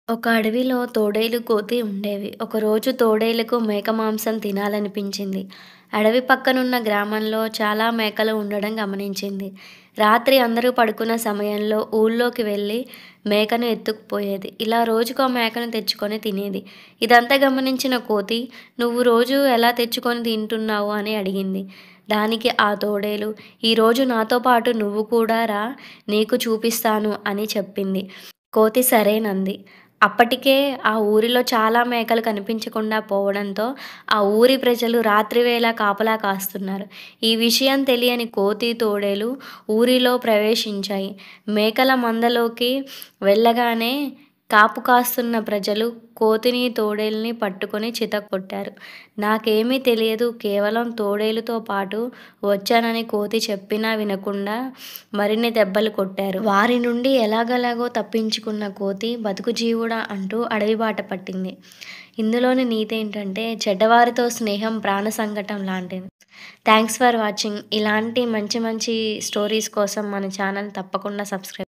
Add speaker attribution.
Speaker 1: ఒక అడవిలో తోడేలు, కోతి ఉండేవి. ఒకరోజు తోడేలుకు మేక మాంసం తినాలనిపించింది. అడవి పక్కనున్న గ్రామంలో చాలా మేకలు ఉండడం గమనించింది. రాత్రి అందరూ పడుకున్న సమయంలో ఊళ్ళోకి వెళ్ళి మేకను ఎత్తుకుపోయేది. ఇలా రోజుకో మేకను తెచ్చుకొని తినేది. ఇదంతా గమనించిన కోతి, "నువ్వు రోజూ ఎలా తెచ్చుకొని తింటున్నావు?" అని అడిగింది. దానికి ఆ తోడేలు, "ఈరోజు నాతో పాటు నువ్వు కూడా రా, నీకు చూపిస్తాను" అని చెప్పింది. కోతి సరేనంది. అప్పటికే ఆ ఊరిలో చాలా మేకలు కనిపించకుండా పోవడంతో, ఆ ఊరి ప్రజలు రాత్రివేళ కాపలా కాస్తున్నారు. ఈ విషయం తెలియని కోతి, తోడేలు ఊరిలో ప్రవేశించాయి. మేకల మందలోకి వెళ్ళగానే కాపు కాస్తున్న ప్రజలు కోతిని, తోడేలుని పట్టుకొని చితక్కొట్టారు. నాకేమీ తెలియదు, కేవలం తోడేలుతో పాటు వచ్చానని కోతి చెప్పినా వినకుండా మరిన్ని దెబ్బలు కొట్టారు. వారి నుండి ఎలాగోలాగా తప్పించుకున్న కోతి బతుకు జీవుడా అంటూ అడవి బాట పట్టింది. ఇందులోని నీతేంటంటే, చెడ్డవారితో స్నేహం ప్రాణ సంకటం లాంటిది. Thanks for watching. ఇలాంటి మంచి మంచి స్టోరీస్ కోసం మన ఛానల్ తప్పకుండా సబ్స్క్రైబ్